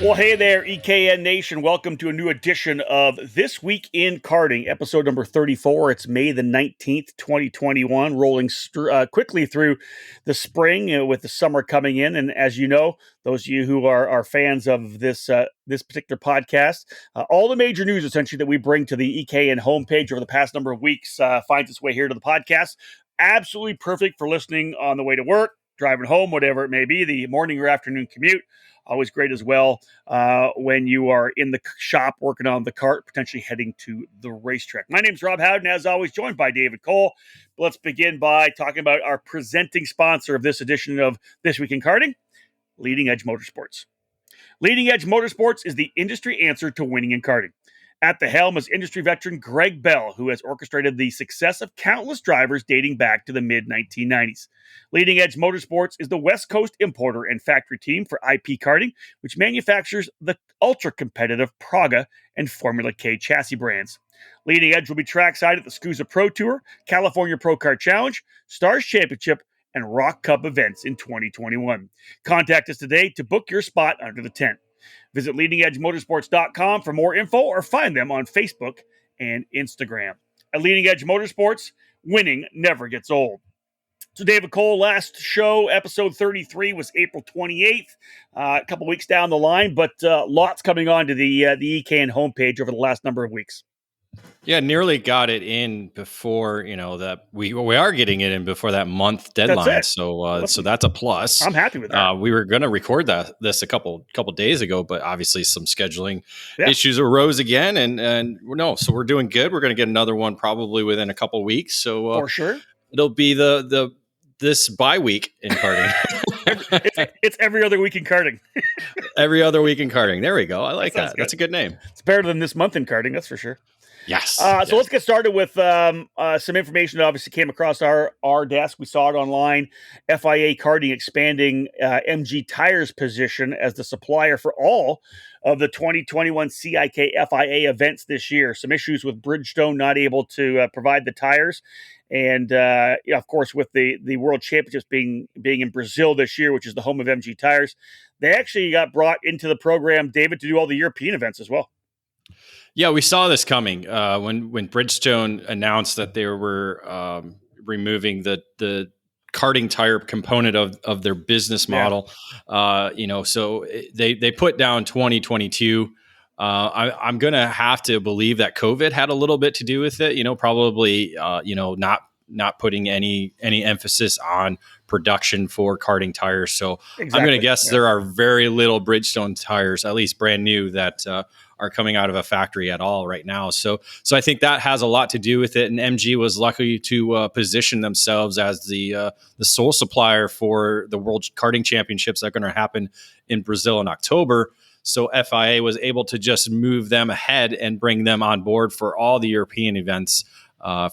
Well, hey there, EKN Nation. Welcome to a new edition of This Week in Karting, episode number 34. It's May the 19th, 2021, rolling quickly through the spring with the summer coming in. And as you know, those of you who are fans of this particular podcast, all the major news essentially that we bring to the EKN homepage over the past number of weeks finds its way here to the podcast. Absolutely perfect for listening on the way to work, driving home, whatever it may be, the morning or afternoon commute. Always great as well when you are in the shop working on the kart, potentially heading to the racetrack. My name is Rob Howden, as always, joined by David Cole. Let's begin by talking about our presenting sponsor of this edition of This Week in Karting, Leading Edge Motorsports. Leading Edge Motorsports is the industry answer to winning in karting. At the helm is industry veteran Greg Bell, who has orchestrated the success of countless drivers dating back to the mid-1990s. Leading Edge Motorsports is the West Coast importer and factory team for IP Karting, which manufactures the ultra-competitive Praga and Formula K chassis brands. Leading Edge will be trackside at the SCUSA Pro Tour, California Pro Kart Challenge, Stars Championship, and Rock Cup events in 2021. Contact us today to book your spot under the tent. Visit leadingedgemotorsports.com for more info or find them on Facebook and Instagram. At Leading Edge Motorsports, winning never gets old. So David Cole, last show, episode 33, was April 28th, a couple weeks down the line, but lots coming on to the EKN homepage over the last number of weeks. Yeah, nearly got it in before, that we are getting it in before that month deadline. That's it. So that's a plus. I'm happy with that. We were going to record this a couple days ago, but obviously some scheduling issues arose again, and so we're doing good. We're going to get another one probably within a couple weeks. So for sure, it'll be this bye week in karting. It's every other week in karting. Every other week in karting. There we go. I like that. That's a good name. It's better than this month in karting, that's for sure. Yes. So let's get started with some information that obviously came across our desk. We saw it online. FIA Karting expanding MG Tires' position as the supplier for all of the 2021 CIK FIA events this year. Some issues with Bridgestone not able to provide the tires. And, of course, with the World Championships being in Brazil this year, which is the home of MG Tires, they actually got brought into the program, David, to do all the European events as well. Yeah, we saw this coming when Bridgestone announced that they were removing the karting tire component of their business model. So they put down 2022. I'm going to have to believe that COVID had a little bit to do with it. Probably not putting any emphasis on production for karting tires. So exactly. I'm going to guess there are very little Bridgestone tires, at least brand new, that are coming out of a factory at all right now. So I think that has a lot to do with it. And MG was lucky to position themselves as the sole supplier for the World Karting Championships that are going to happen in Brazil in October. So FIA was able to just move them ahead and bring them on board for all the European events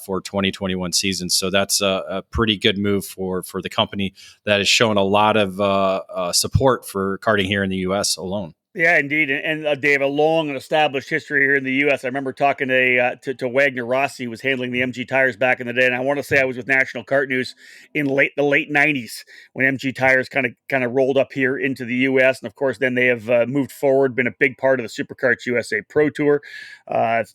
for 2021 season. So that's a pretty good move for the company that has shown a lot of support for karting here in the U.S. alone. Yeah, indeed. And Dave, a long and established history here in the U.S. I remember talking to Wagner Rossi, who was handling the MG Tires back in the day. And I want to say I was with National Kart News in the late 90s when MG Tires kind of rolled up here into the U.S. And, of course, then they have moved forward, been a big part of the Superkarts USA Pro Tour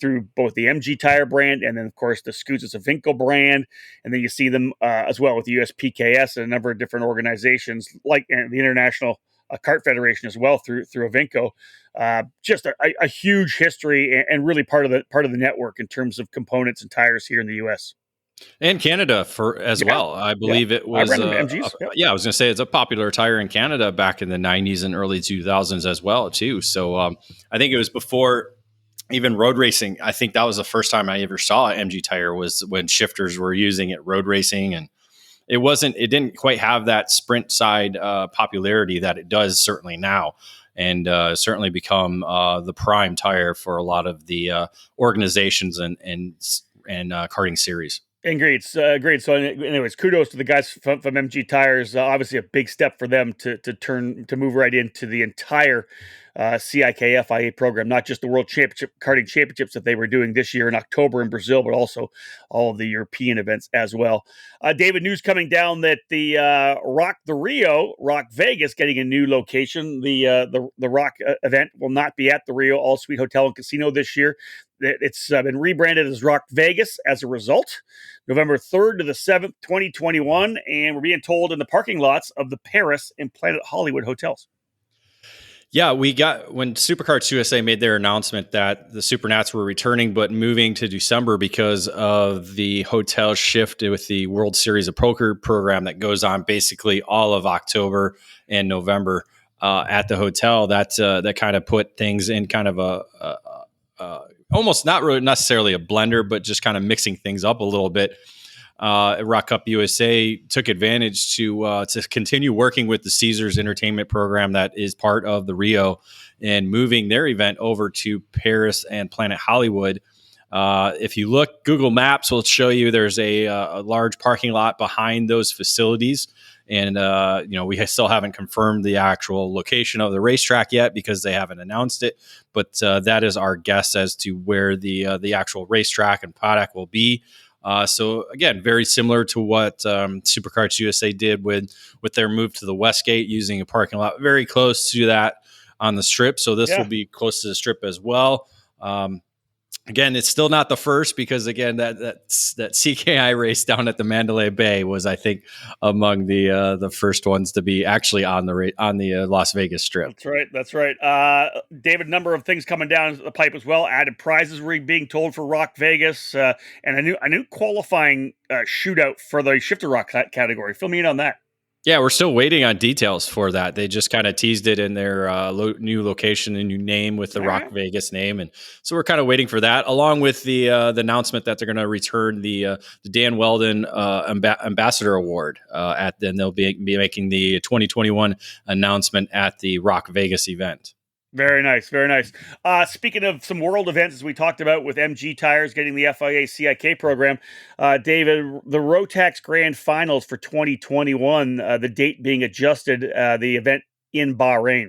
through both the MG Tire brand and then, of course, the SCUSA Vinco brand. And then you see them as well with the USPKS and a number of different organizations like the International Kart Federation as well through Avinco. Just a huge history and really part of the network in terms of components and tires here in the U.S. and Canada as well. I believe it was. I was going to say it's a popular tire in Canada back in the 90s and early 2000s as well too. So I think it was before even road racing. I think that was the first time I ever saw an MG tire was when shifters were using it road racing, and it didn't quite have that sprint side popularity that it does certainly now, and certainly become the prime tire for a lot of the organizations and karting series. And great. So anyways, kudos to the guys from MG Tires. Obviously a big step for them to move right into the entire CIK FIA program, not just the World Championship Karting Championships that they were doing this year in October in Brazil, but also all of the European events as well. David, news coming down that the Rock Vegas, getting a new location. The Rock event will not be at the Rio All Suite Hotel and Casino this year. It's been rebranded as Rock Vegas as a result. November 3rd to the 7th, 2021, and we're being told in the parking lots of the Paris and Planet Hollywood hotels. Yeah, we got when Superkarts USA made their announcement that the Supernats were returning, but moving to December because of the hotel shift with the World Series of Poker program that goes on basically all of October and November at the hotel. That kind of put things in kind of a almost not really necessarily a blender, but just kind of mixing things up a little bit. Rock Cup USA took advantage to continue working with the Caesars Entertainment program that is part of the Rio and moving their event over to Paris and Planet Hollywood. If you look, Google Maps will show you there's a large parking lot behind those facilities. And, we still haven't confirmed the actual location of the racetrack yet because they haven't announced it. But that is our guess as to where the actual racetrack and paddock will be. So again, very similar to what Superkarts USA did with their move to the Westgate, using a parking lot very close to that on the strip. So this will be close to the strip as well. Again, it's still not the first because again, that CKI race down at the Mandalay Bay was, I think, among the first ones to be actually on the Las Vegas Strip. That's right. David, number of things coming down the pipe as well. Added prizes were being told for Rock Vegas, and a new qualifying shootout for the Shifter Rock category. Fill me in on that. Yeah, we're still waiting on details for that. They just kind of teased it in their new location and new name with the Rock Vegas name, and so we're kind of waiting for that, along with the announcement that they're going to return the Dan Weldon Ambassador Award then they'll be making the 2021 announcement at the Rock Vegas event. Very nice, very nice. Speaking of some world events, as we talked about with MG Tires getting the FIA CIK program, David, the Rotax Grand Finals for 2021, the date being adjusted, the event in Bahrain.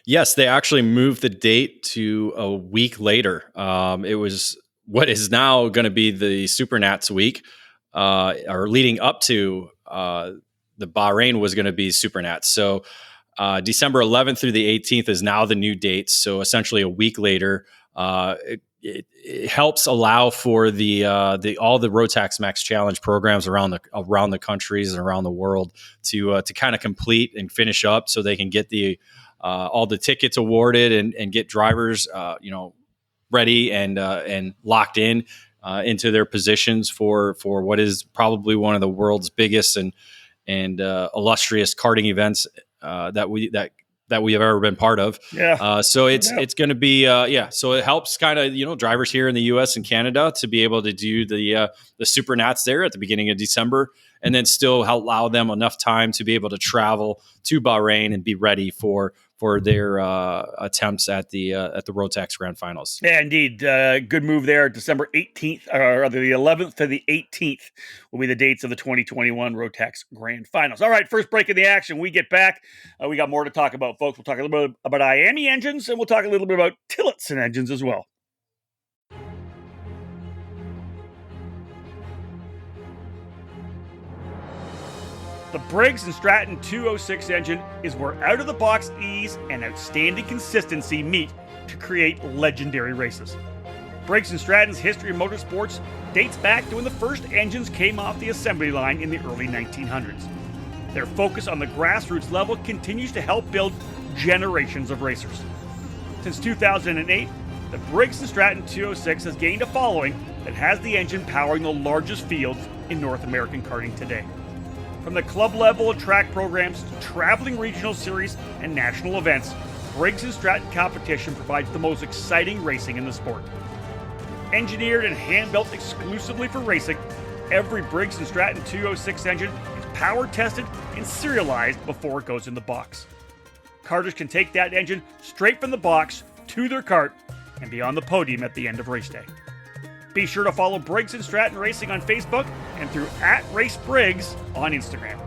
Yes, they actually moved the date to a week later. It was what is now going to be the Supernats week, or leading up to the Bahrain was going to be Supernats. So December 11th through the 18th is now the new date. So essentially a week later, it helps allow for all the Rotax Max Challenge programs around the countries and around the world to kind of complete and finish up, so they can get all the tickets awarded and get drivers ready and locked in into their positions for what is probably one of the world's biggest and illustrious karting events that we have ever been part of. So it's going to be so it helps kind of drivers here in the US and Canada to be able to do the Supernats there at the beginning of December, and then still allow them enough time to be able to travel to Bahrain and be ready for their attempts at the Rotax Grand Finals. Yeah, indeed. Good move there. December 18th, or rather the 11th to the 18th will be the dates of the 2021 Rotax Grand Finals. All right, first break in the action. We get back. We got more to talk about, folks. We'll talk a little bit about IAME engines, and we'll talk a little bit about Tillotson engines as well. The Briggs & Stratton 206 engine is where out-of-the-box ease and outstanding consistency meet to create legendary races. Briggs & Stratton's history in motorsports dates back to when the first engines came off the assembly line in the early 1900s. Their focus on the grassroots level continues to help build generations of racers. Since 2008, the Briggs & Stratton 206 has gained a following that has the engine powering the largest fields in North American karting today. From the club level track programs to traveling regional series and national events, Briggs & Stratton competition provides the most exciting racing in the sport. Engineered and hand-built exclusively for racing, every Briggs & Stratton 206 engine is power tested and serialized before it goes in the box. Karters can take that engine straight from the box to their kart and be on the podium at the end of race day. Be sure to follow Briggs & Stratton Racing on Facebook and through @RaceBriggs on Instagram.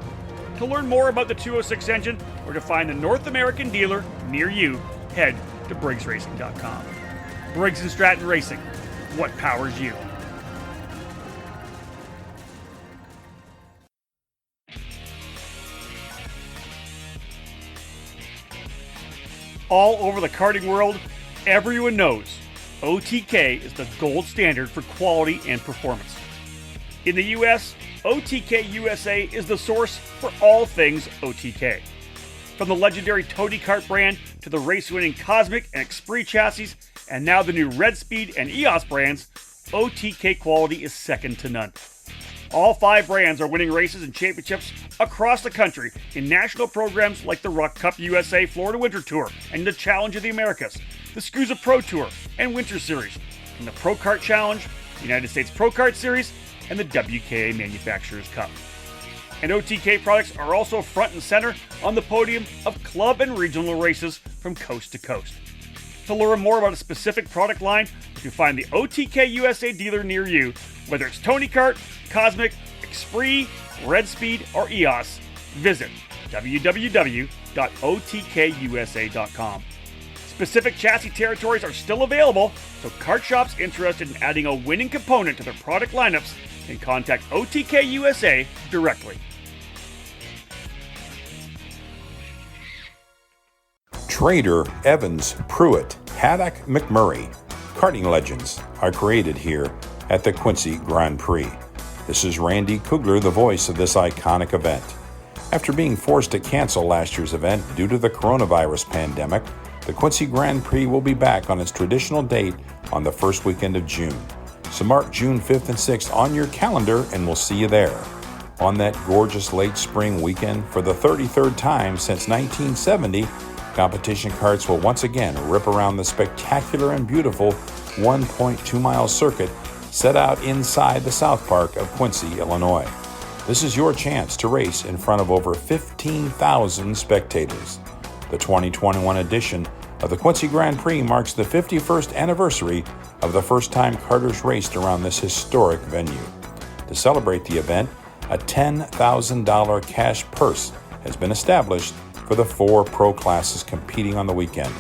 To learn more about the 206 engine or to find the North American dealer near you, head to BriggsRacing.com. Briggs & Stratton Racing, what powers you? All over the karting world, everyone knows OTK is the gold standard for quality and performance. In the US, OTK USA is the source for all things OTK. From the legendary Tony Kart brand to the race-winning Cosmic and Esprit chassis, and now the new Red Speed and EOS brands, OTK quality is second to none. All 5 brands are winning races and championships across the country in national programs like the Rock Cup USA Florida Winter Tour and the Challenge of the Americas, the SCUSA Pro Tour and Winter Series, and the Pro Kart Challenge, United States Pro Kart Series, and the WKA Manufacturers Cup. And OTK products are also front and center on the podium of club and regional races from coast to coast. To learn more about a specific product line, you can find the OTK USA dealer near you, whether it's Tony Kart, Cosmic, Esprit, Red Speed, or EOS. Visit www.otkusa.com. Specific chassis territories are still available, so kart shops interested in adding a winning component to their product lineups can contact OTK USA directly. Trader, Evans, Pruitt, Haddock, McMurray. Karting legends are created here at the Quincy Grand Prix. This is Randy Kugler, the voice of this iconic event. After being forced to cancel last year's event due to the coronavirus pandemic, the Quincy Grand Prix will be back on its traditional date on the first weekend of June. So mark June 5th and 6th on your calendar and we'll see you there. On that gorgeous late spring weekend, for the 33rd time since 1970, competition karts will once again rip around the spectacular and beautiful 1.2-mile circuit set out inside the South Park of Quincy, Illinois. This is your chance to race in front of over 15,000 spectators. The 2021 edition of the Quincy Grand Prix marks the 51st anniversary of the first time karters raced around this historic venue. To celebrate the event, a $10,000 cash purse has been established for the 4 pro classes competing on the weekend.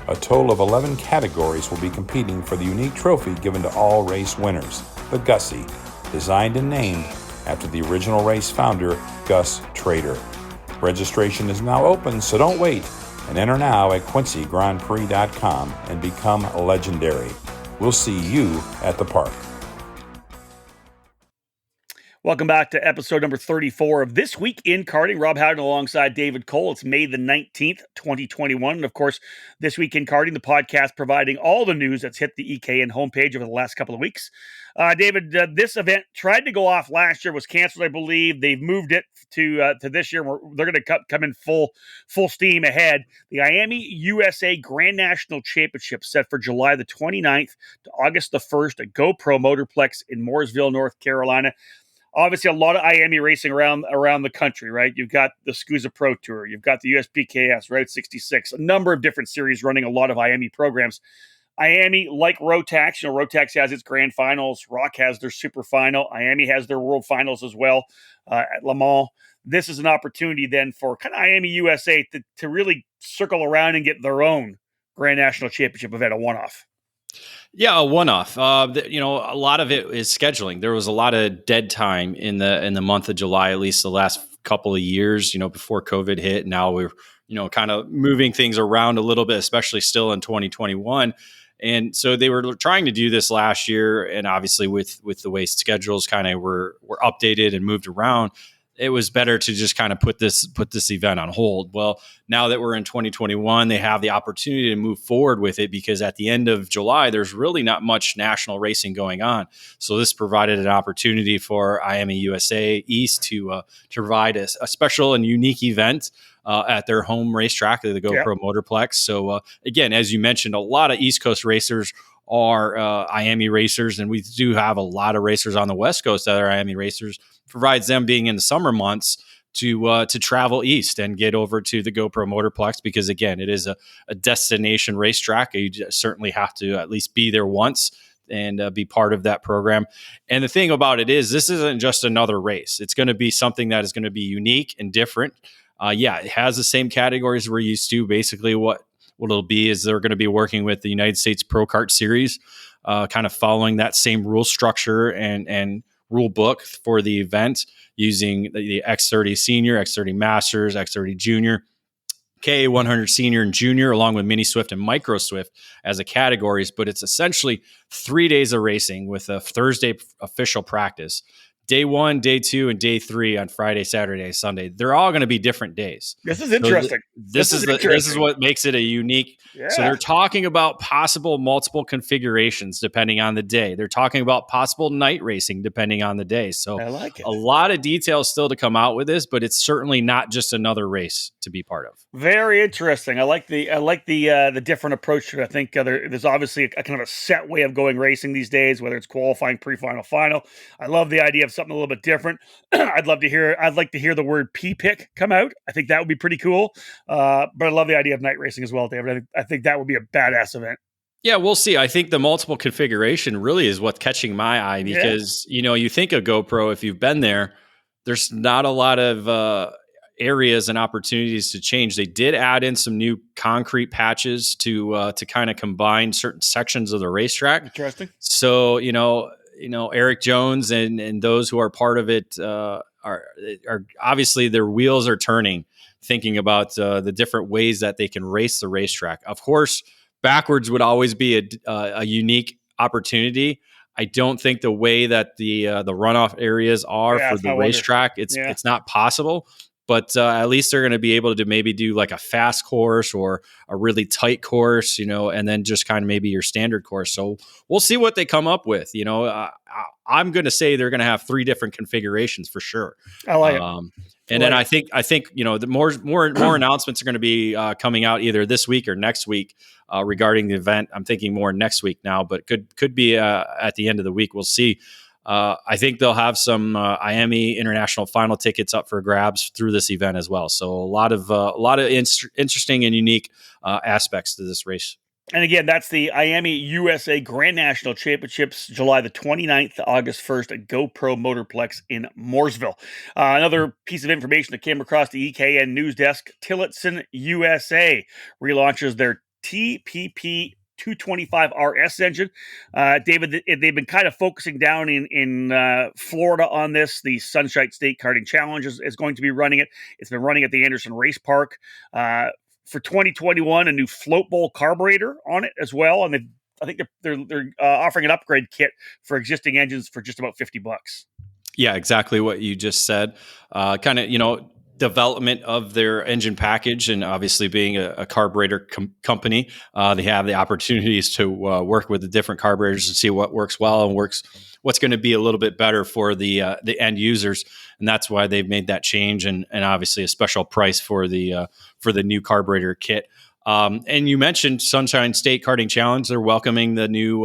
A total of 11 categories will be competing for the unique trophy given to all race winners, the Gussie, designed and named after the original race founder, Gus Trader. Registration is now open, so don't wait, and enter now at QuincyGrandPrix.com and become legendary. We'll see you at the park. Welcome back to episode number 34 of This Week in Karting. Rob Howden alongside David Cole. It's May the 19th, 2021. And of course, This Week in Karting, the podcast providing all the news that's hit the EKN homepage over the last couple of weeks. David, this event tried to go off last year, was canceled, I believe. They've moved it to this year. They're going to come in full steam ahead. The IAME USA Grand National Championship set for July the 29th to August the 1st at GoPro Motorplex in Mooresville, North Carolina. Obviously, a lot of IAME racing around the country, right? You've got the SCUSA Pro Tour. You've got the USPKS, Route 66. A number of different series running a lot of IAME programs. IAME, like Rotax, Rotax has its grand finals. Rock has their super final. IAME has their world finals as well at Le Mans. This is an opportunity then for kind of IAME USA to really circle around and get their own Grand National Championship event, a one-off. Yeah, a one-off. A lot of it is scheduling. There was a lot of dead time in the month of July, at least the last couple of years, before COVID hit. Now we're, kind of moving things around a little bit, especially still in 2021. And so they were trying to do this last year. And obviously with the way schedules kind of were updated and moved around, it was better to just kind of put this event on hold. Well, now that we're in 2021, they have the opportunity to move forward with it because at the end of July, there's really not much national racing going on. So this provided an opportunity for IAME USA East to provide a special and unique event at their home racetrack, the GoPro Motorplex. So again, as you mentioned, a lot of East Coast racers are IAME racers, and we do have a lot of racers on the West Coast that are IAME racers. Provides them being in the summer months to travel east and get over to the GoPro Motorplex because, again, it is a destination racetrack. You certainly have to at least be there once and be part of that program. And the thing about it is, this isn't just another race. It's going to be something that is going to be unique and different. It has the same categories we're used to. Basically, what it'll be is they're going to be working with the United States Pro Kart Series, kind of following that same rule structure and rule book for the event, using the X30 Senior, X30 Masters, X30 Junior, KA100 Senior and Junior, along with Mini Swift and Micro Swift as the categories. But it's essentially 3 days of racing with a Thursday official practice. Day 1, day 2, and day 3 on Friday, Saturday, Sunday. They're all going to be different days. This is interesting. This is what makes it a unique. Yeah. So they're talking about possible multiple configurations depending on the day. They're talking about possible night racing depending on the day. So I like it. A lot of details still to come out with this, but it's certainly not just another race to be part of. Very interesting. I like the different approach to it. I think there's obviously a kind of a set way of going racing these days, whether it's qualifying, pre-final, final. I love the idea of something a little bit different. I'd like to hear the word P-pick come out. I think that would be pretty cool. But I love the idea of night racing as well, David. I think that would be a badass event. Yeah, we'll see. I think the multiple configuration really is what's catching my eye because, you think of GoPro, if you've been there, there's not a lot of areas and opportunities to change. They did add in some new concrete patches to kind of combine certain sections of the racetrack. Interesting. So, Eric Jones and those who are part of it are obviously their wheels are turning, thinking about the different ways that they can race the racetrack. Of course, backwards would always be a unique opportunity. I don't think the way that the runoff areas are for the racetrack, it's not possible. But at least they're going to be able to maybe do like a fast course or a really tight course, and then just kind of maybe your standard course. So we'll see what they come up with. I'm going to say they're going to have 3 different configurations for sure. I like it. And then I think the more announcements are going to be coming out either this week or next week regarding the event. I'm thinking more next week now, but could be at the end of the week. We'll see. I think they'll have some IAME International Final tickets up for grabs through this event as well. So a lot of interesting and unique aspects to this race. And again, that's the IAME USA Grand National Championships, July the 29th to August 1st at GoPro Motorplex in Mooresville. Another piece of information that came across the EKN news desk, Tillotson USA relaunches their TPP 225 RS engine. David, they've been kind of focusing down in Florida on this. The Sunshine State Karting Challenge is going to be running it. It's been running at the Anderson Race Park. For 2021, a new float bowl carburetor on it as well. And I think they're offering an upgrade kit for existing engines for just about $50. Yeah, exactly what you just said. Kind of, development of their engine package, and obviously being a carburetor company, they have the opportunities to work with the different carburetors and see what works well and what's going to be a little bit better for the end users, and that's why they've made that change, and obviously a special price for the new carburetor kit. And you mentioned Sunshine State Karting Challenge; they're welcoming the new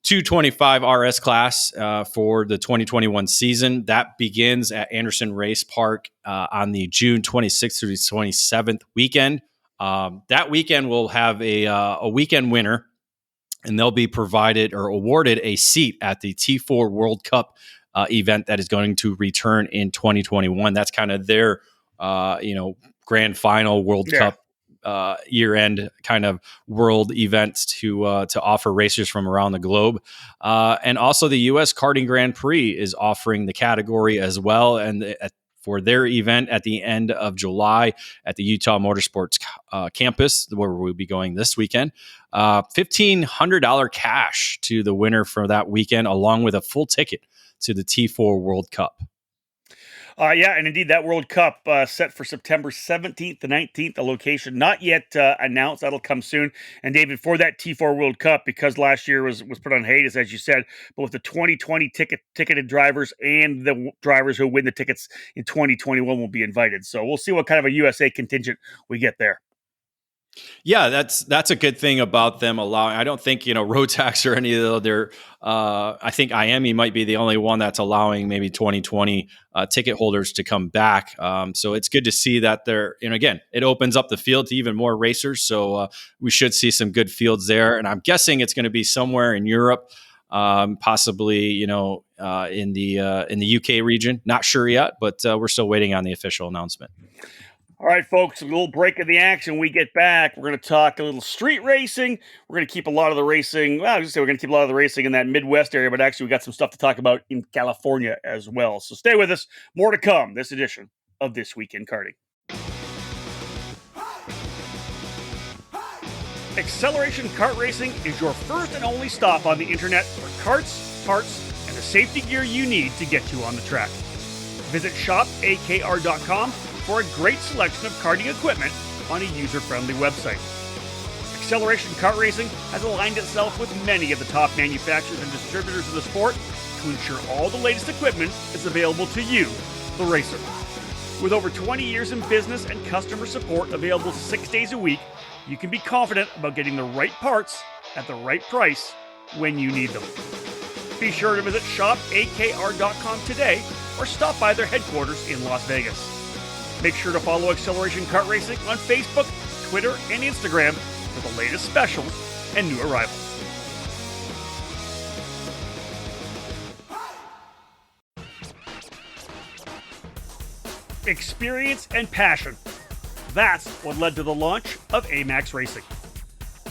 T225 RS class for the 2021 season. That begins at Anderson Race Park on the June 26th through the 27th weekend. That weekend will have a weekend winner, and they'll be provided or awarded a seat at the T4 World Cup event that is going to return in 2021. That's kind of their grand final World Cup year-end kind of world events to offer racers from around the globe. And also the U.S. Karting Grand Prix is offering the category as well. And for their event at the end of July at the Utah Motorsports campus, where we'll be going this weekend, $1,500 cash to the winner for that weekend, along with a full ticket to the T4 World Cup. And indeed, that World Cup set for September 17th to 19th, a location not yet announced. That'll come soon. And David, for that T4 World Cup, because last year was put on hiatus, as you said, but with the 2020 ticketed drivers and the drivers who win the tickets in 2021 will be invited. So we'll see what kind of a USA contingent we get there. Yeah, that's a good thing about them allowing. I don't think road tax or any of their. I think IAME might be the only one that's allowing maybe 2020 ticket holders to come back. So it's good to see that they're. And again, it opens up the field to even more racers. So we should see some good fields there. And I'm guessing it's going to be somewhere in Europe, possibly in the UK region. Not sure yet, but we're still waiting on the official announcement. All right, folks, a little break of the action. We get back. We're going to talk a little street racing. We're going to keep a lot of the racing. Well, I was going to say we're going to keep a lot of the racing in that Midwest area, but actually we got some stuff to talk about in California as well. So stay with us. More to come this edition of This Week in Karting. Acceleration Kart Racing is your first and only stop on the internet for karts, parts, and the safety gear you need to get you on the track. Visit shopakr.com for a great selection of karting equipment on a user-friendly website. Acceleration Kart Racing has aligned itself with many of the top manufacturers and distributors of the sport to ensure all the latest equipment is available to you, the racer. With over 20 years in business and customer support available 6 days a week, you can be confident about getting the right parts at the right price when you need them. Be sure to visit shopakr.com today or stop by their headquarters in Las Vegas. Make sure to follow Acceleration Kart Racing on Facebook, Twitter, and Instagram for the latest specials and new arrivals. Experience and passion. That's what led to the launch of AMAX Racing.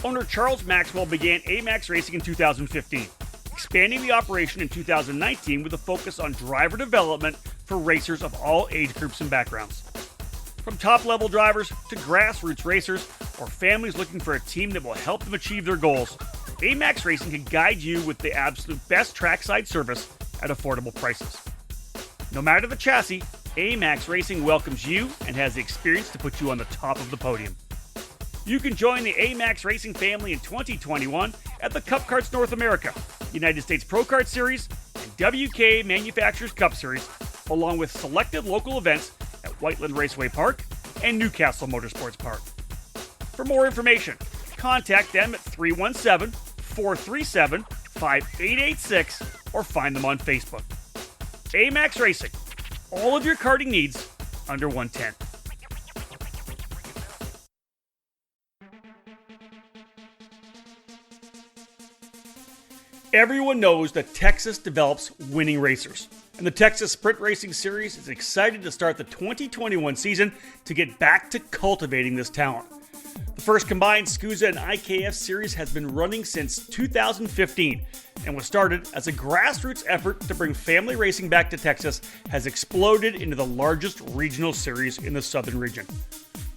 Owner Charles Maxwell began AMAX Racing in 2015, expanding the operation in 2019 with a focus on driver development for racers of all age groups and backgrounds. From top-level drivers to grassroots racers or families looking for a team that will help them achieve their goals, AMAX Racing can guide you with the absolute best trackside service at affordable prices. No matter the chassis, AMAX Racing welcomes you and has the experience to put you on the top of the podium. You can join the AMAX Racing family in 2021 at the Cup Karts North America, United States Pro Kart Series, and WK Manufacturers Cup Series, along with selected local events at Whiteland Raceway Park and Newcastle Motorsports Park. For more information, contact them at 317-437-5886 or find them on Facebook. AMAX Racing, all of your karting needs under one tent. Everyone knows that Texas develops winning racers, and the Texas Sprint Racing Series is excited to start the 2021 season to get back to cultivating this talent. The first combined SCUSA and IKF series has been running since 2015 and was started as a grassroots effort to bring family racing back to Texas, has exploded into the largest regional series in the southern region.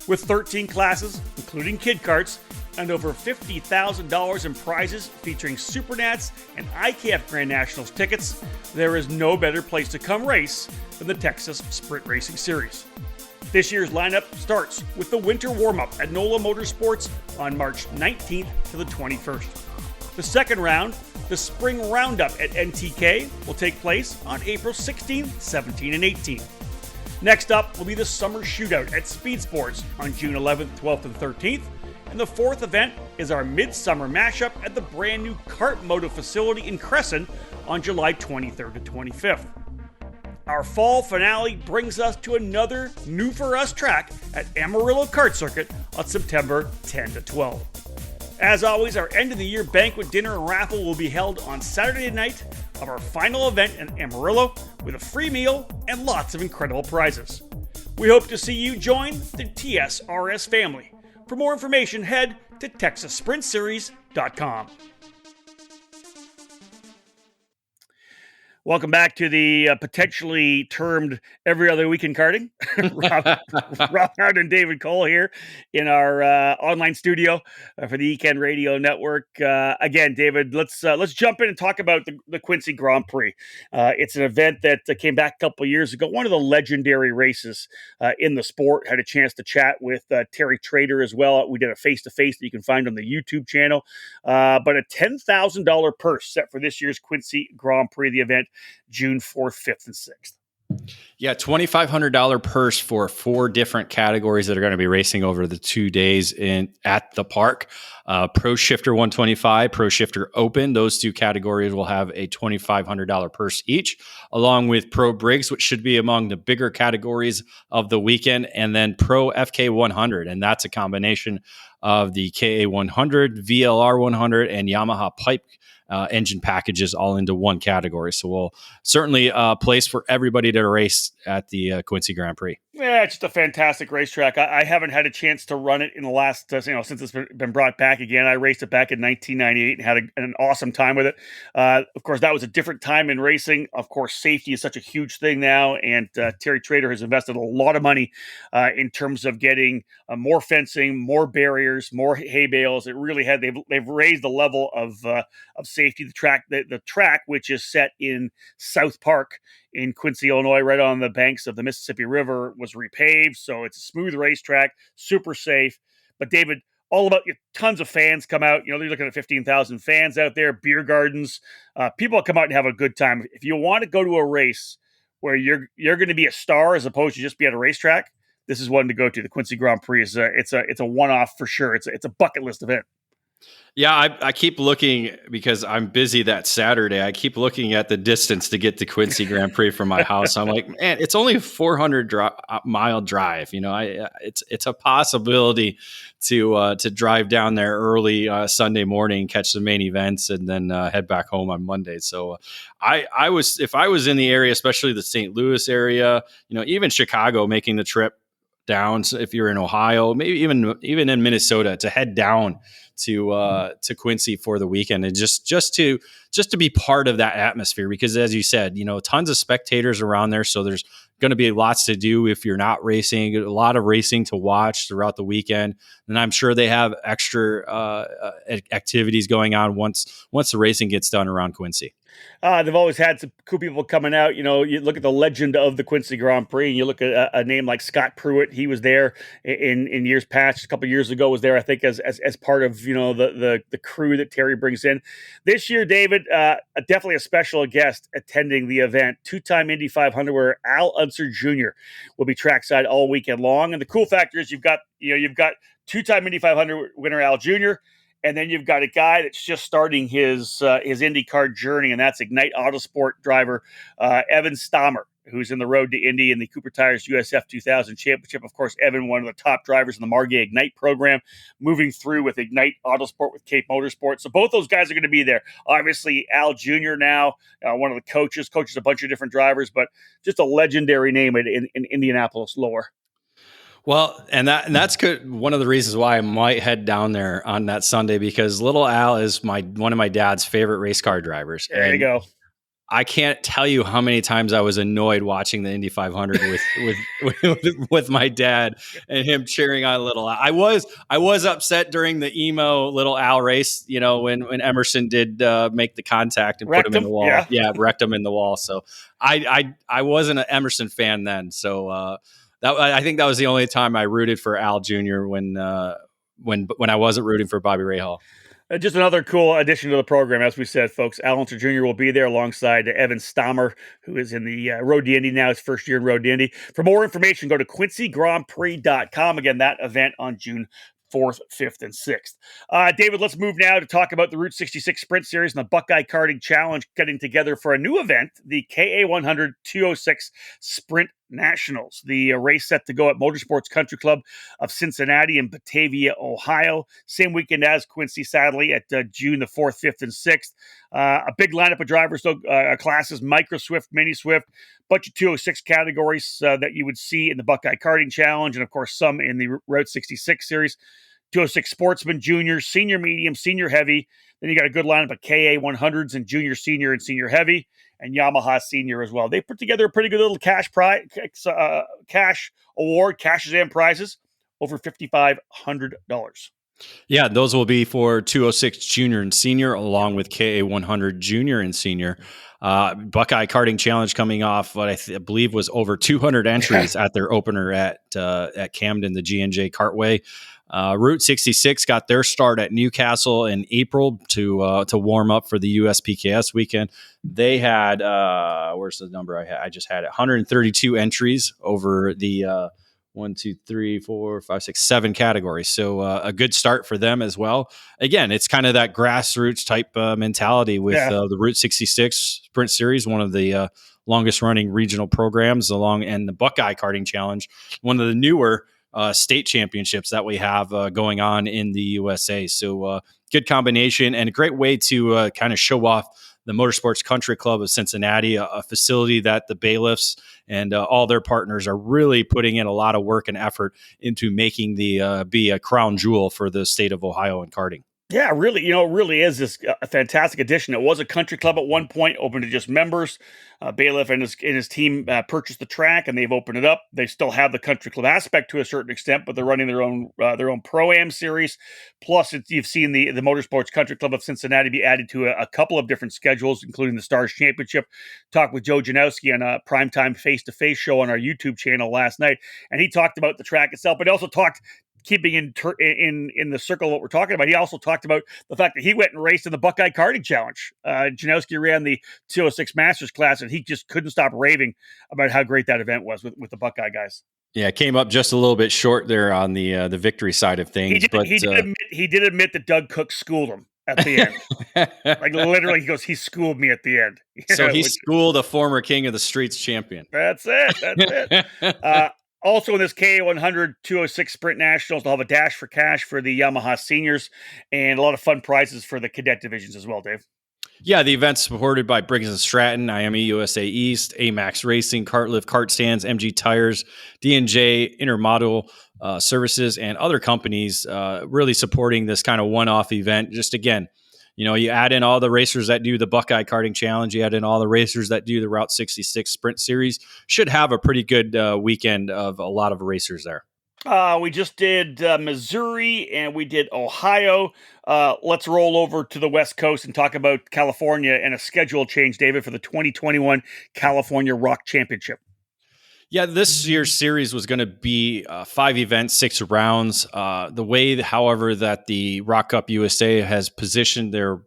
With 13 classes, including kid karts, and over $50,000 in prizes featuring Supernats and IKF Grand Nationals tickets, there is no better place to come race than the Texas Sprint Racing Series. This year's lineup starts with the winter warm-up at NOLA Motorsports on March 19th to the 21st. The second round, the Spring Roundup at NTK, will take place on April 16th, 17th, and 18th. Next up will be the Summer Shootout at Speed Sports on June 11th, 12th, and 13th. And the fourth event is our Midsummer Mashup at the brand new Kart Moto facility in Crescent on July 23rd to 25th. Our fall finale brings us to another new for us track at Amarillo Kart Circuit on September 10 to 12. As always, our end of the year banquet dinner and raffle will be held on Saturday night of our final event in Amarillo with a free meal and lots of incredible prizes. We hope to see you join the TSRS family. For more information, head to TexasSprintSeries.com. Welcome back to the potentially termed Every Other Week in Karting. Rob Howard and David Cole here in our online studio for the Eken Radio Network. Again, David, let's jump in and talk about the Quincy Grand Prix. It's an event that came back a couple of years ago, one of the legendary races in the sport. Had a chance to chat with Terry Trader as well. We did a face-to-face that you can find on the YouTube channel. But a $10,000 purse set for this year's Quincy Grand Prix, the event June 4th, 5th, and 6th. Yeah, $2,500 purse for 4 different categories that are going to be racing over the 2 days at the park. Pro Shifter 125, Pro Shifter Open. Those 2 categories will have a $2,500 purse each, along with Pro Briggs, which should be among the bigger categories of the weekend, and then Pro FK 100, and that's a combination of the KA 100, VLR 100, and Yamaha pipe engine packages all into one category. So we'll certainly a place for everybody to race at the Quincy Grand Prix. Yeah, it's just a fantastic racetrack. I haven't had a chance to run it in the last, since it's been brought back again. I raced it back in 1998 and had an awesome time with it. Of course, that was a different time in racing. Of course, safety is such a huge thing now, and Terry Trader has invested a lot of money in terms of getting more fencing, more barriers, more hay bales. They've raised the level of safety. The track, which is set in South Park in Quincy, Illinois, right on the banks of the Mississippi River, was repaved. So it's a smooth racetrack, super safe. But David, all about tons of fans come out. You're looking at 15,000 fans out there, beer gardens. People come out and have a good time. If you want to go to a race where you're going to be a star as opposed to just be at a racetrack, this is one to go to. The Quincy Grand Prix is it's a one-off for sure. It's a bucket list event. Yeah, I keep looking because I'm busy that Saturday. I keep looking at the distance to get to Quincy Grand Prix from my house. I'm like, man, it's only a 400-mile drive. It's a possibility to drive down there early Sunday morning, catch the main events, and then head back home on Monday. So if I was in the area, especially the St. Louis area, even Chicago, making the trip down. So if you're in Ohio, maybe even in Minnesota, to head down to Quincy for the weekend, and just to be part of that atmosphere, because as you said, tons of spectators around there. So there's going to be lots to do if you're not racing, a lot of racing to watch throughout the weekend. And I'm sure they have extra activities going on once the racing gets done around Quincy. They've always had some cool people coming out. You look at the legend of the Quincy Grand Prix, and you look at a name like Scott Pruitt. He was there in years past. A couple of years ago, was there, I think, as part of the crew that Terry brings in. This year, David, definitely a special guest attending the event. 2-time Indy 500 winner Al Unser Jr. will be trackside all weekend long. And the cool factor is you've got 2-time Indy 500 winner Al Jr., and then you've got a guy that's just starting his IndyCar journey, and that's Ignite Autosport driver Evan Stammer, who's in the Road to Indy in the Cooper Tires USF 2000 Championship. Of course, Evan, one of the top drivers in the Margay Ignite program, moving through with Ignite Autosport with Cape Motorsport. So both those guys are going to be there. Obviously, Al Jr. now, one of the coaches a bunch of different drivers, but just a legendary name in Indianapolis Lower. Well, and that's good. One of the reasons why I might head down there on that Sunday, because little Al is one of my dad's favorite race car drivers. There you go. I can't tell you how many times I was annoyed watching the Indy 500 with my dad and him cheering on little Al. I was upset during the emo little Al race, when Emerson did make the contact and put him in the wall. Yeah, wrecked him in the wall. So I wasn't an Emerson fan then. So I think that was the only time I rooted for Al Jr. when I wasn't rooting for Bobby Rahal. Just another cool addition to the program. As we said, folks, Al Unser Jr. will be there alongside Evan Stammer, who is in the Road to Indy now, his first year in Road to Indy. For more information, go to QuincyGrandPrix.com. Again, that event on June 4th, 5th, and 6th. David, let's move now to talk about the Route 66 Sprint Series and the Buckeye Karting Challenge getting together for a new event, the KA100 206 Sprint Nationals. The race set to go at Motorsports Country Club of Cincinnati in Batavia, Ohio. Same weekend as Quincy, sadly, at June the 4th, 5th, and 6th. A big lineup of drivers, classes, Micro Swift, Mini Swift, bunch of 206 categories that you would see in the Buckeye Karting Challenge, and of course some in the Route 66 Series. 206 Sportsman, Junior, Senior Medium, Senior Heavy. Then you got a good lineup of KA 100s and Junior, Senior, and Senior Heavy, and Yamaha Senior as well. They put together a pretty good little cash award, cashes and prizes, over $5,500. Yeah, those will be for 206 Junior and Senior, along with KA 100 Junior and Senior. Buckeye Karting Challenge coming off what I believe was over 200 entries at their opener at Camden, the G&J Kartway. Route 66 got their start at Newcastle in April to warm up for the USPKS weekend. They had where's the number I had? I just had it, 132 entries over the 7 categories. So a good start for them as well. Again, it's kind of that grassroots type mentality with the Route 66 Sprint Series, one of the longest running regional programs and the Buckeye Karting Challenge, one of the newer state championships that we have going on in the USA. So good combination and a great way to kind of show off the Motorsports Country Club of Cincinnati, a facility that the bailiffs and all their partners are really putting in a lot of work and effort into making be a crown jewel for the state of Ohio in karting. Yeah, really, it really is this a fantastic addition. It was a country club at one point, open to just members. Bailiff and his team purchased the track, and they've opened it up. They still have the country club aspect to a certain extent, but they're running their own Pro-Am series. Plus, you've seen the Motorsports Country Club of Cincinnati be added to a couple of different schedules, including the Stars Championship. Talked with Joe Janowski on a primetime face-to-face show on our YouTube channel last night, and he talked about the track itself, but he also talked, keeping in the circle of what we're talking about, he also talked about the fact that he went and raced in the Buckeye Karting Challenge. Janowski ran the 206 Masters class, and he just couldn't stop raving about how great that event was with the Buckeye guys. Yeah, came up just a little bit short there on the victory side of things. He did admit that Doug Cook schooled him at the end. Like literally, he goes, he schooled me at the end. So he schooled a former King of the Streets champion. That's it. Also in this K100 206 Sprint Nationals, they'll have a dash for cash for the Yamaha seniors and a lot of fun prizes for the cadet divisions as well, Dave. Yeah, the event's supported by Briggs & Stratton, IME USA East, AMAX Racing, Cartlift Kart Stands, MG Tires, D&J Intermodal Services, and other companies really supporting this kind of one-off event. Just again, you add in all the racers that do the Buckeye Karting Challenge, you add in all the racers that do the Route 66 Sprint Series, should have a pretty good weekend of a lot of racers there. We just did Missouri and we did Ohio. Let's roll over to the West Coast and talk about California and a schedule change, David, for the 2021 California Rock Championship. Yeah, this year's series was going to be 5 events, 6 rounds. The way, however, that the Rock Cup USA has positioned their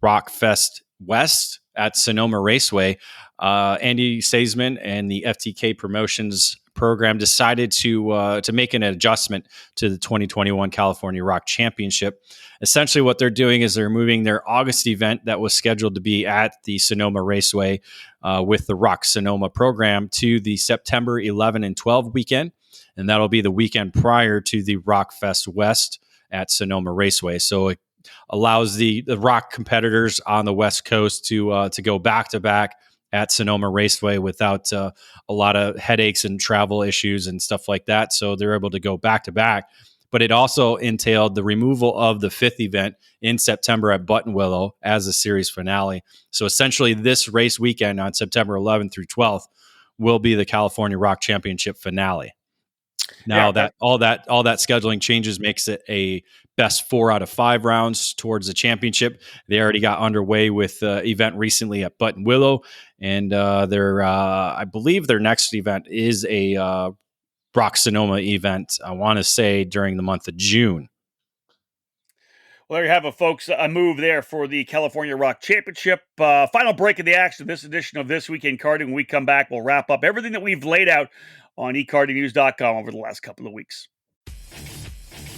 Rock Fest West at Sonoma Raceway, Andy Seisman and the FTK Promotions program decided to make an adjustment to the 2021 California Rock Championship. Essentially, what they're doing is they're moving their August event that was scheduled to be at the Sonoma Raceway with the Rock Sonoma program to the September 11 and 12 weekend, and that'll be the weekend prior to the Rock Fest West at Sonoma Raceway. So it allows the Rock competitors on the West Coast to go back to back at Sonoma Raceway without a lot of headaches and travel issues and stuff like that. So they're able to go back to back. But it also entailed the removal of the 5th event in September at Buttonwillow as a series finale. So essentially this race weekend on September 11th through 12th will be the California Rock Championship finale. Now all that scheduling changes makes it a best 4 out of 5 rounds towards the championship. They already got underway with event recently at Buttonwillow, and I believe their next event is a Rock Sonoma event. I want to say during the month of June. Well, there you have it, folks. A move there for the California Rock Championship. Final break of the action, this edition of This Week in Karting. When we come back, we'll wrap up everything that we've laid out on ekartingnews.com over the last couple of weeks.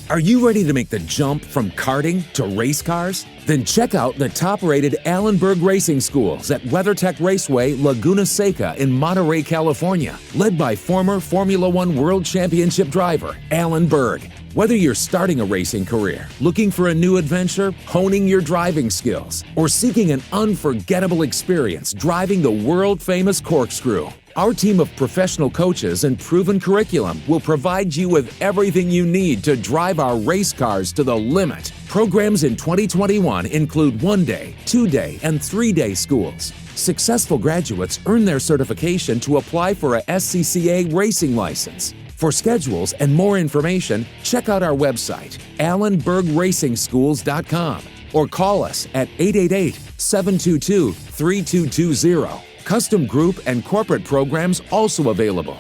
Are you ready to make the jump from karting to race cars? Then check out the top-rated Allenberg Racing Schools at WeatherTech Raceway, Laguna Seca in Monterey, California. Led by former Formula One World Championship driver, Alan Berg. Whether you're starting a racing career, looking for a new adventure, honing your driving skills, or seeking an unforgettable experience driving the world-famous corkscrew, our team of professional coaches and proven curriculum will provide you with everything you need to drive our race cars to the limit. Programs in 2021 include 1-day, 2-day, and 3-day schools. Successful graduates earn their certification to apply for a SCCA racing license. For schedules and more information, check out our website, allenbergracingschools.com, or call us at 888-722-3220. Custom group and corporate programs also available.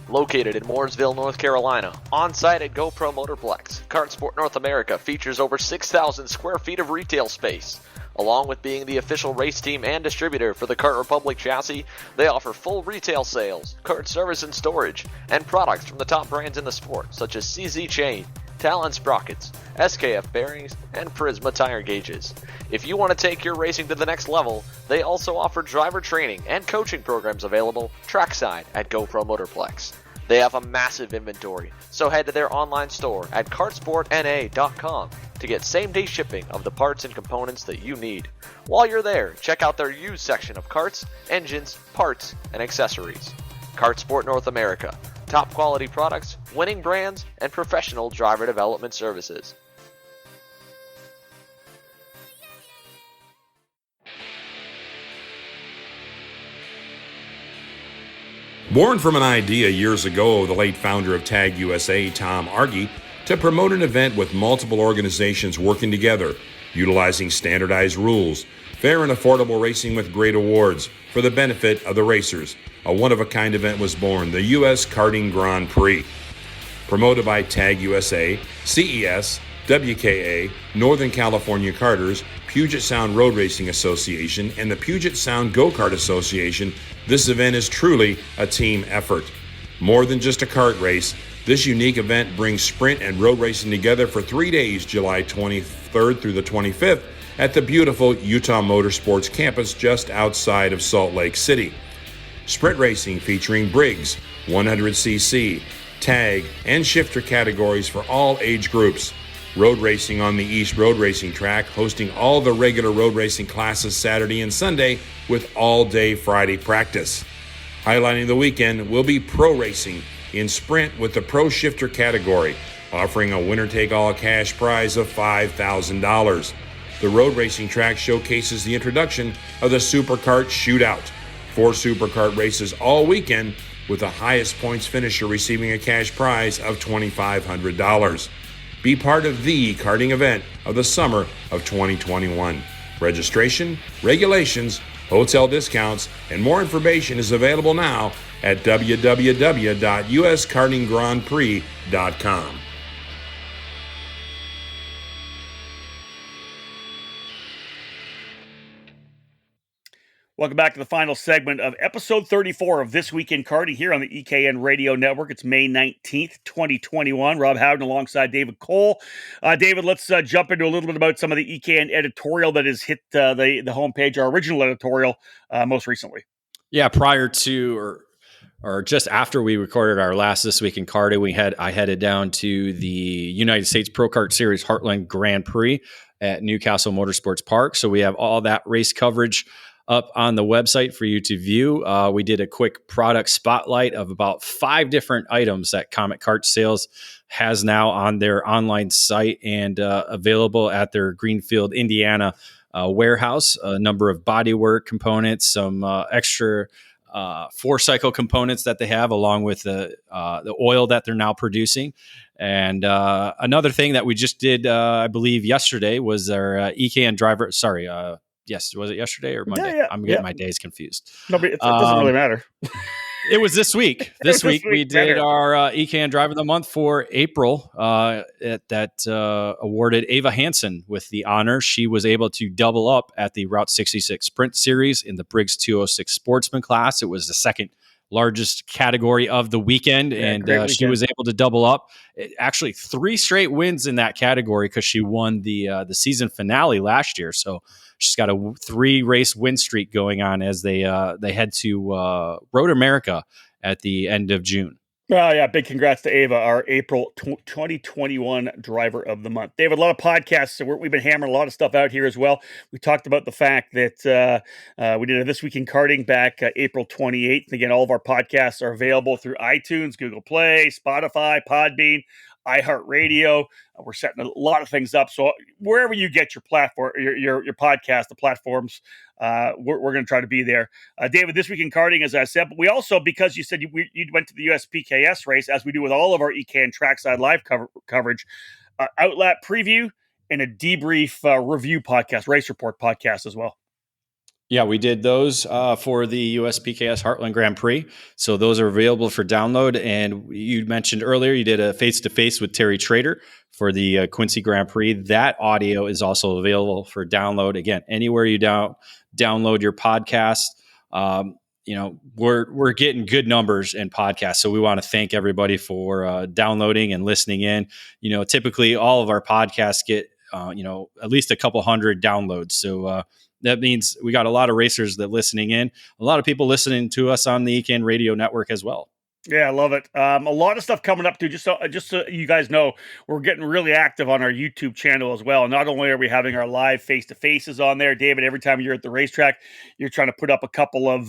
Located in Mooresville, North Carolina, on-site at GoPro Motorplex, Kart Sport North America features over 6,000 square feet of retail space. Along with being the official race team and distributor for the Kart Republic chassis, they offer full retail sales, kart service and storage, and products from the top brands in the sport such as CZ Chain, Talon Sprockets, SKF Bearings, and Prisma Tire Gauges. If you want to take your racing to the next level, they also offer driver training and coaching programs available trackside at GoPro Motorplex. They have a massive inventory, so head to their online store at kartsportna.com to get same-day shipping of the parts and components that you need. While you're there, check out their used section of karts, engines, parts, and accessories. Kart Sport North America. Top quality products, winning brands, and professional driver development services. Born from an idea years ago of the late founder of Tag USA, Tom Argy, to promote an event with multiple organizations working together, utilizing standardized rules, fair and affordable racing with great awards for the benefit of the racers, a one-of-a-kind event was born, the U.S. Karting Grand Prix. Promoted by Tag USA, CES, WKA, Northern California Karters, Puget Sound Road Racing Association, and the Puget Sound Go-Kart Association, this event is truly a team effort. More than just a kart race, this unique event brings sprint and road racing together for 3 days, July 23rd through the 25th, at the beautiful Utah Motorsports campus just outside of Salt Lake City. Sprint racing featuring Briggs, 100cc, tag, and shifter categories for all age groups. Road racing on the East Road Racing Track, hosting all the regular road racing classes Saturday and Sunday with all-day Friday practice. Highlighting the weekend will be pro racing in sprint with the pro shifter category, offering a winner-take-all cash prize of $5,000. The road racing track showcases the introduction of the Superkart Shootout. 4 Superkart races all weekend, with the highest points finisher receiving a cash prize of $2,500. Be part of the karting event of the summer of 2021. Registration, regulations, hotel discounts, and more information is available now at www.uskartinggrandprix.com. Welcome back to the final segment of episode 34 of This Week in Karting here on the EKN Radio Network. It's May 19th, 2021. Rob Howden alongside David Cole. David, let's jump into a little bit about some of the EKN editorial that has hit the homepage, our original editorial, most recently. Yeah, prior to or just after we recorded our last This Week in Karting, I headed down to the United States Pro Kart Series Heartland Grand Prix at Newcastle Motorsports Park. So we have all that race coverage up on the website for you to view. We did a quick product spotlight of about 5 different items that Comet Kart Sales has now on their online site and available at their Greenfield, Indiana warehouse. A number of bodywork components, some extra 4-cycle components that they have, along with the oil that they're now producing. And another thing that we just did, I believe yesterday, was our EKN driver. Yes, was it yesterday or Monday? Yeah, I'm getting my days confused. No, but it doesn't really matter. It was this week. This week we did our EKN Driver of the Month for April that awarded Ava Hansen with the honor. She was able to double up at the Route 66 Sprint Series in the Briggs 206 Sportsman class. It was the second largest category of the weekend, and she was able to double up. Actually, 3 straight wins in that category because she won the season finale last year. So she's got a 3-race win streak going on as they head to Road America at the end of June. Oh, yeah. Big congrats to Ava, our April 2021 Driver of the Month. David, a lot of podcasts. So we've been hammering a lot of stuff out here as well. We talked about the fact that we did a This Week in Karting back April 28th. Again, all of our podcasts are available through iTunes, Google Play, Spotify, Podbean, iHeartRadio. We're setting a lot of things up. So wherever you get your platform, your podcast, the platforms, we're going to try to be there. David, This Week in Karting, as I said, but we also, because you said you went to the USPKS race, as we do with all of our EKN Trackside Live coverage, outlap preview and a debrief review podcast, race report podcast as well. Yeah, we did those for the USPKS Heartland Grand Prix. So those are available for download. And you mentioned earlier you did a face-to-face with Terry Trader for the Quincy Grand Prix. That audio is also available for download. Again, anywhere you download your podcast. We're getting good numbers in podcasts. So we want to thank everybody for downloading and listening in. Typically all of our podcasts get at least a couple hundred downloads. So that means we got a lot of racers that listening in, a lot of people listening to us on the EKN Radio Network as well. Yeah, I love it. A lot of stuff coming up too. Just so you guys know, we're getting really active on our YouTube channel as well. Not only are we having our live face-to-faces on there, David, every time you're at the racetrack, you're trying to put up a couple of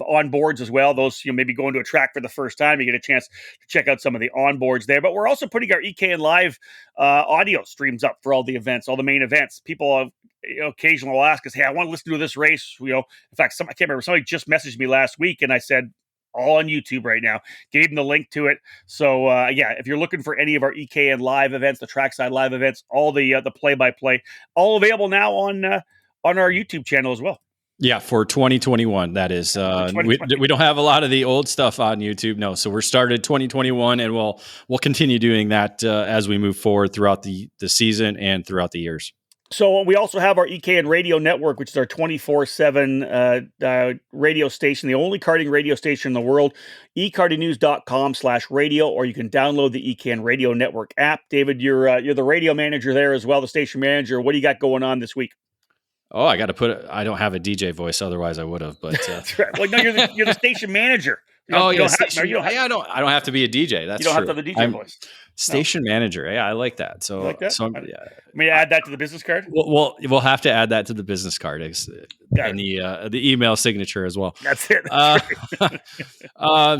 onboards as well. Those, maybe going to a track for the first time, you get a chance to check out some of the onboards there. But we're also putting our EKN Live audio streams up for all the events, all the main events. People occasionally will ask us, "Hey, I want to listen to this race." In fact, I can't remember. Somebody just messaged me last week, and I said, all on YouTube right now. Gave them the link to it. So if you're looking for any of our EKN live events, the trackside live events, all the play-by-play, all available now on our YouTube channel as well. Yeah, for 2021, that is. We don't have a lot of the old stuff on YouTube, no. So we're started 2021, and we'll continue doing that as we move forward throughout the season and throughout the years. So we also have our EKN Radio Network, which is our 24/7 radio station, the only karting radio station in the world, ekartingnews.com/radio, or you can download the EKN Radio Network app. David, you're the radio manager there as well, the station manager. What do you got going on this week? Oh, I don't have a DJ voice, otherwise I would have. But that's right. Well, no, you're the station manager. I don't have to be a DJ. That's you don't true. have to have the DJ voice. Station manager. Yeah, I like that. So, like that? Yeah. May I add that to the business card? We'll have to add that to the business card and the email signature as well. That's it.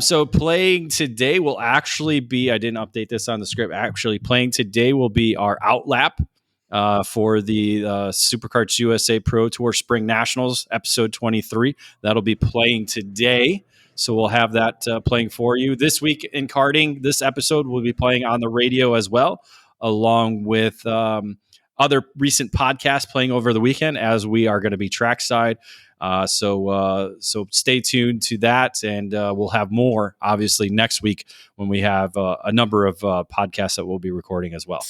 So playing today will actually be, I didn't update this on the script. Actually, playing today will be our outlap for the Superkarts USA Pro Tour Spring Nationals, episode 23. That'll be playing today. So we'll have that playing for you. This week in karting, this episode will be playing on the radio as well, along with other recent podcasts playing over the weekend, as we are going to be trackside. So stay tuned to that, and we'll have more, obviously, next week when we have a number of podcasts that we'll be recording as well.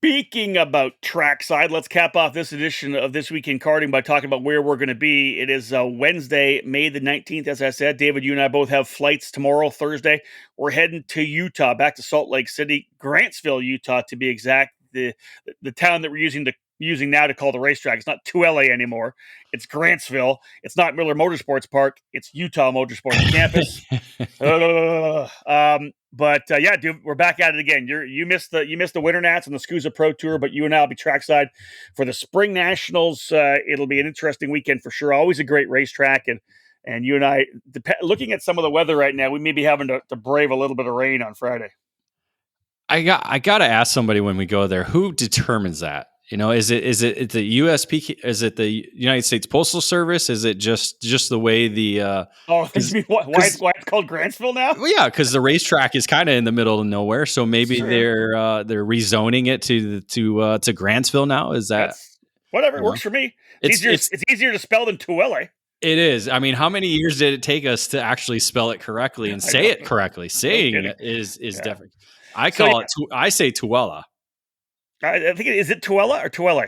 Speaking about trackside, let's cap off this edition of This Week in Karting by talking about where we're going to be. It is Wednesday, May the 19th, as I said. David, you and I both have flights tomorrow, Thursday. We're heading to Utah, back to Salt Lake City, Grantsville, Utah, to be exact. The town that we're using now to call the racetrack. It's not Tooele anymore. It's Grantsville. It's not Miller Motorsports Park. It's Utah Motorsports Campus. Dude, we're back at it again. You missed the Winter Nats and the SCUSA Pro Tour, but you and I will be trackside for the Spring Nationals. It'll be an interesting weekend for sure. Always a great racetrack, and you and I, looking at some of the weather right now, we may be having to brave a little bit of rain on Friday. I got to ask somebody when we go there, who determines that? Is it the USP? Is it the United States Postal Service? Is it just the way the? Why it's called Grantsville now? Well, yeah, because the racetrack is kind of in the middle of nowhere, so maybe they're rezoning it to Grantsville now. Is that whatever? It works for me. It's easier to spell than Tooele. It is. I mean, how many years did it take us to actually spell it correctly and say it correctly? Saying it is different. I say Tooele. I think is it Tooele or Tooele?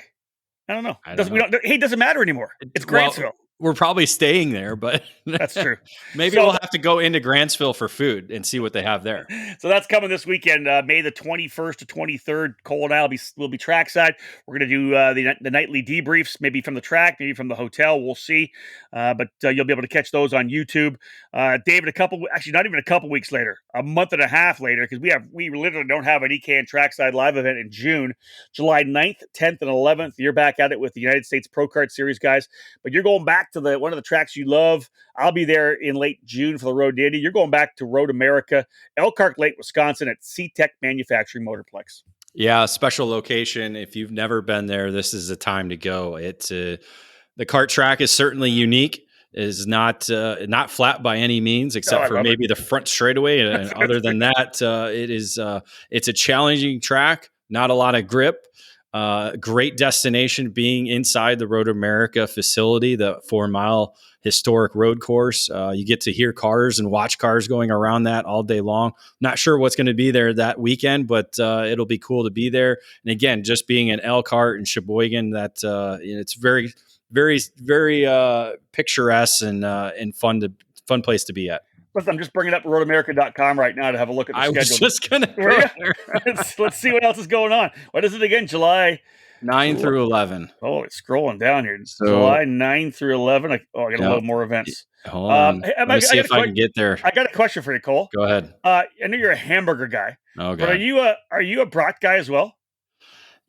I don't know. It doesn't matter anymore. It's Grantsville. Well, we're probably staying there, but that's true. Maybe we'll have to go into Grantsville for food and see what they have there. So that's coming this weekend, May the 21st to 23rd. Cole and I will be trackside. We're going to do the nightly debriefs, maybe from the track, maybe from the hotel. We'll see. But you'll be able to catch those on YouTube. David, not even a couple weeks later, a month and a half later, because we literally don't have an EKN trackside live event in June, July 9th, 10th, and 11th. You're back at it with the United States Pro Kart Series guys, but you're going back to one of the tracks you love. I'll be there in late June for the Road Dandy. You're going back to Road America, Elkhart Lake, Wisconsin at C-Tech Manufacturing Motorplex. Yeah, special location. If you've never been there, this is the time to go. It's the kart track is certainly unique. Is not flat by any means, except for maybe the front straightaway. And other than that, it's a challenging track. Not a lot of grip. Great destination being inside the Road America facility, the 4-mile historic road course. You get to hear cars and watch cars going around that all day long. Not sure what's going to be there that weekend, but it'll be cool to be there. And again, just being in Elkhart and Sheboygan, that it's very, very, very picturesque and fun place to be at. Listen, I'm just bringing up roadamerica.com right now to have a look at the schedule. I was just going to go there. Let's see what else is going on. What is it again? July 9 through 11. Oh, it's scrolling down here. So, July 9 through 11. I got to load more events. Hold on. Let me see if I can get there. I got a question for you, Cole. Go ahead. I know you're a hamburger guy. Okay. But are you a brat guy as well?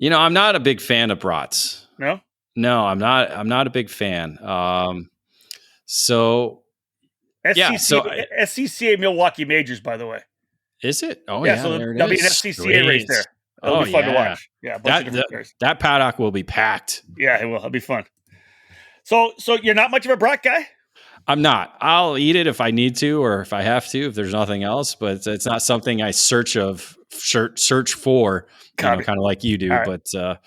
I'm not a big fan of brats. No? No, I'm not a big fan. SCCA Milwaukee Majors, by the way. Is it? Oh, yeah. So there'll be an FCCA race there. It'll be fun to watch. Yeah, a bunch of different cars. That paddock will be packed. Yeah, it will. It'll be fun. So you're not much of a brat guy? I'm not. I'll eat it if I need to or if I have to, if there's nothing else. But it's not something I search for, kind of like you do. Right. But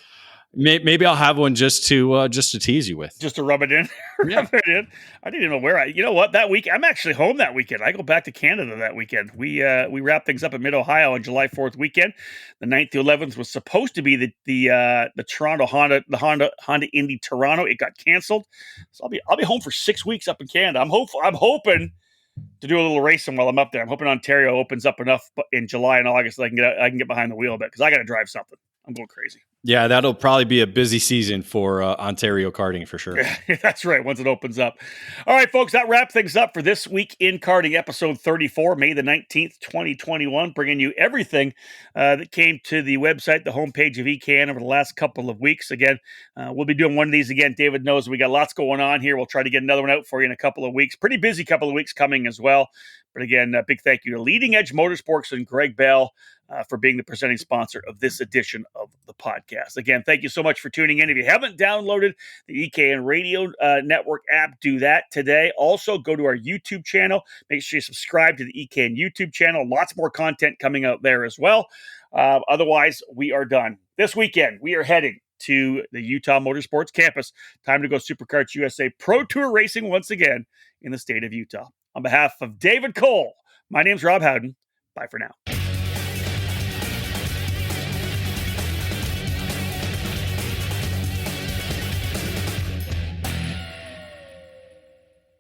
maybe I'll have one just to tease you with, just to rub it in. Yeah. Rub it in. I didn't even know where you know what, that week I'm actually home that weekend. I go back to Canada that weekend. We wrap things up at Mid Ohio on July 4th weekend. The 9th to 11th was supposed to be the Toronto Honda Indy Toronto. It got canceled, so I'll be home for 6 weeks up in Canada. I'm hoping to do a little racing while I'm up there. I'm hoping Ontario opens up enough in July and August that I can get behind the wheel a bit, because I got to drive something. I'm going crazy. Yeah, that'll probably be a busy season for Ontario karting for sure. That's right, once it opens up. All right, folks, that wraps things up for this week in karting, episode 34, May the 19th, 2021, bringing you everything that came to the website, the homepage of EKN over the last couple of weeks. Again, we'll be doing one of these again. David knows we got lots going on here. We'll try to get another one out for you in a couple of weeks. Pretty busy couple of weeks coming as well. But again, a big thank you to Leading Edge Motorsports and Greg Bell for being the presenting sponsor of this edition of the podcast. Again, thank you so much for tuning in. If you haven't downloaded the EKN Radio Network app, do that today. Also, go to our YouTube channel. Make sure you subscribe to the EKN YouTube channel. Lots more content coming out there as well. Otherwise, we are done. This weekend, we are heading to the Utah Motorsports campus. Time to go Superkarts USA Pro Tour racing once again in the state of Utah. On behalf of David Cole, my name's Rob Howden. Bye for now.